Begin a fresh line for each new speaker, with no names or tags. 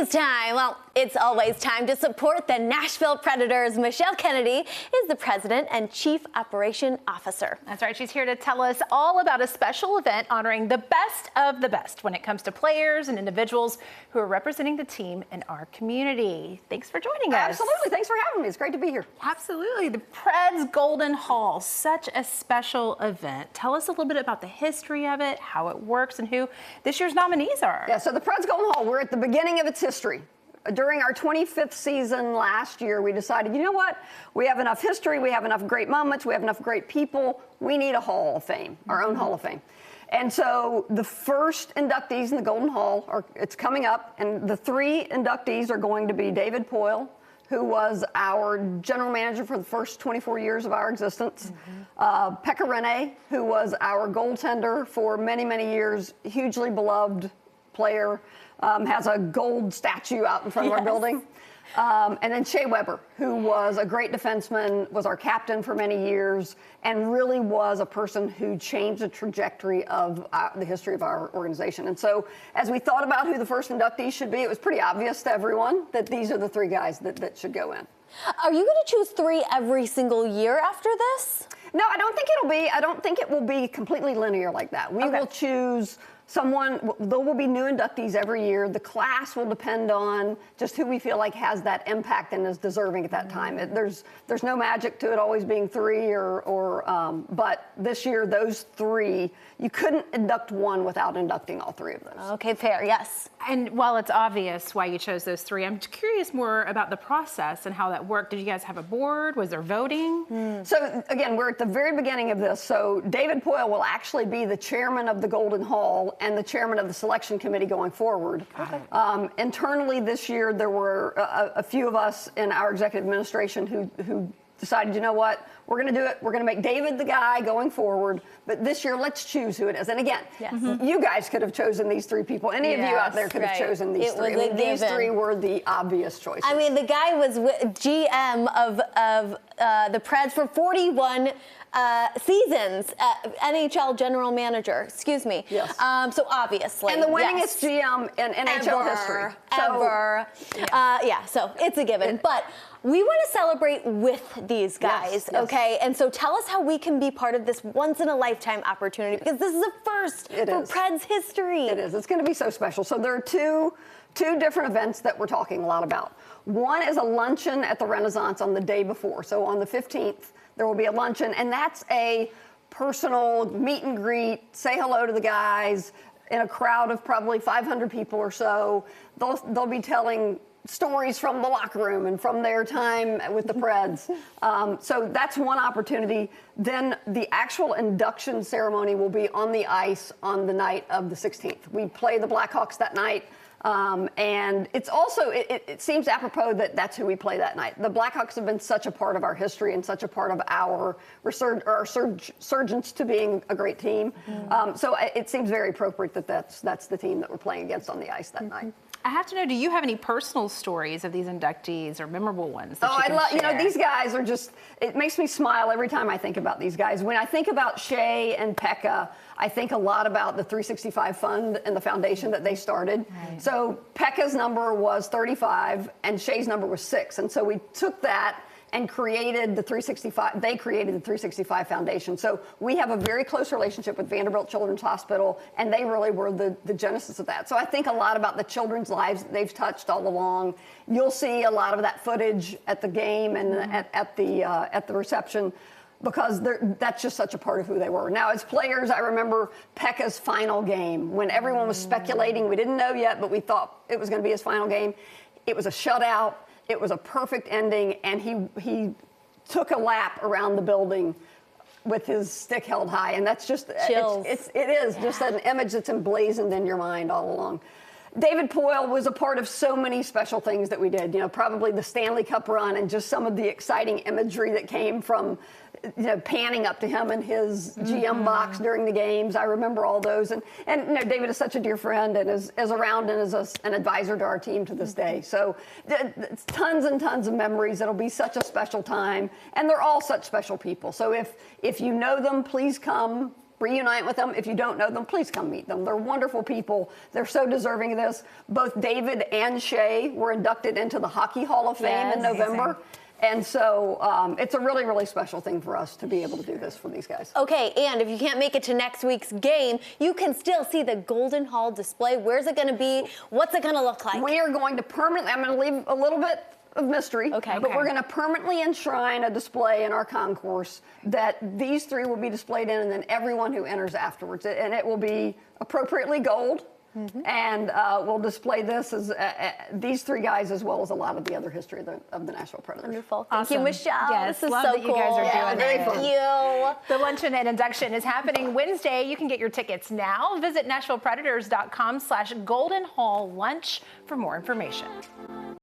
is time. Well, it's always time to support the Nashville Predators. Michelle Kennedy is the president and chief operation officer.
That's right. She's here to tell us all about a special event honoring the best of the best when it comes to players and individuals who are representing the team in our community. Thanks for joining us.
Absolutely. Thanks for having me. It's great to be here.
Absolutely. The Preds Golden Hall, such a special event. Tell us a little bit about the history of it, how it works, and who this year's nominees are.
Yeah, so the Preds Golden Hall, we're at the beginning of its history. During our 25th season last year, we decided, you know what? We have enough history, we have enough great moments, we have enough great people. We need a Hall of Fame, our own Hall of Fame. And so the first inductees in the Golden Hall, it's coming up, and the three inductees are going to be David Poile, who was our general manager for the first 24 years of our existence. Pekka Rinne, who was our goaltender for many, many years, hugely beloved player, has a gold statue out in front of our building. And then Shea Weber, who was a great defenseman, was our captain for many years, and really was a person who changed the trajectory of the history of our organization. And so as we thought about who the first inductees should be, it was pretty obvious to everyone that these are the three guys that should go in.
Are you going to choose three every single year after this?
No, I don't think it will be completely linear like that. We will choose someone. There will be new inductees every year. The class will depend on just who we feel like has that impact and is deserving at that time. There's no magic to it always being three but this year those three, you couldn't induct one without inducting all three of those.
Okay, fair, yes.
And while it's obvious why you chose those three, I'm curious more about the process and how that worked. Did you guys have a board? Was there voting?
So again, we're at the very beginning of this. So David Poile will actually be the chairman of the Golden Hall and the chairman of the selection committee going forward. Internally this year, there were a few of us in our executive administration who decided, you know what, we're going to do it. We're going to make David the guy going forward. But this year, let's choose who it is. And again, you guys could have chosen these three people. Any of you out there could have chosen these three. These three were the obvious choices.
I mean, the guy was GM of the Preds for 41 seasons, NHL general manager, excuse me.
Yes.
So obviously.
And the winningest GM in NHL history.
Ever. So it's a given. But we want to celebrate with these guys, okay? And so tell us how we can be part of this once-in-a-lifetime opportunity, because this is a first for Preds history.
It is. It's going to be so special. So there are two different events that we're talking a lot about. One is a luncheon at the Renaissance on the day before. So on the 15th, there will be a luncheon, and that's a personal meet and greet, say hello to the guys in a crowd of probably 500 people or so. They'll be telling stories from the locker room and from their time with the Preds. So that's one opportunity. Then the actual induction ceremony will be on the ice on the night of the 16th. We play the Blackhawks that night. And it's also, it seems apropos that that's who we play that night. The Blackhawks have been such a part of our history and such a part of our resurgence to being a great team. So it seems very appropriate that that's the team that we're playing against on the ice that night.
I have to know, do you have any personal stories of these inductees or memorable ones that you can share?
You know, these guys are just, it makes me smile every time I think about these guys. When I think about Shea and Pekka, I think a lot about the 365 Fund and the foundation that they started. So Pekka's number was 35 and Shea's number was 6. And so we took that and created the 365, they created the 365 Foundation. So we have a very close relationship with Vanderbilt Children's Hospital, and they really were the genesis of that. So I think a lot about the children's lives that they've touched all along. You'll see a lot of that footage at the game and at the reception, because that's just such a part of who they were. Now, as players, I remember Pekka's final game when everyone was speculating. We didn't know yet, but we thought it was going to be his final game. It was a shutout. It was a perfect ending, and he took a lap around the building with his stick held high, and that's just it is just an image that's emblazoned in your mind all along. David Poile was a part of so many special things that we did. You know, probably the Stanley Cup run and just some of the exciting imagery that came from, you know, panning up to him in his GM box during the games. I remember all those. And you know, David is such a dear friend and is around and is an advisor to our team to this day. So tons and tons of memories. It'll be such a special time. And they're all such special people. So if you know them, please come. reunite with them. If you don't know them, please come meet them. They're wonderful people. They're so deserving of this. Both David and Shea were inducted into the Hockey Hall of Fame in November. And so it's a really, really special thing for us to be able to do this for these guys.
Okay, and if you can't make it to next week's game, you can still see the Golden Hall display. Where's it going to be? What's it going to look like?
We are going to permanently, I'm going to leave a little bit of mystery, but we're going to permanently enshrine a display in our concourse that these three will be displayed in, and then everyone who enters afterwards. And it will be appropriately gold. And we'll display this as these three guys, as well as a lot of the other history of the Nashville Predators.
Wonderful. Thank you, Michelle.
Yes,
this is
love
so
that
cool.
you guys are doing
very
this.
fun.
Thank you.
The luncheon and induction is happening Wednesday. You can get your tickets now. Visit NashvillePredators.com/Golden Hall Lunch for more information.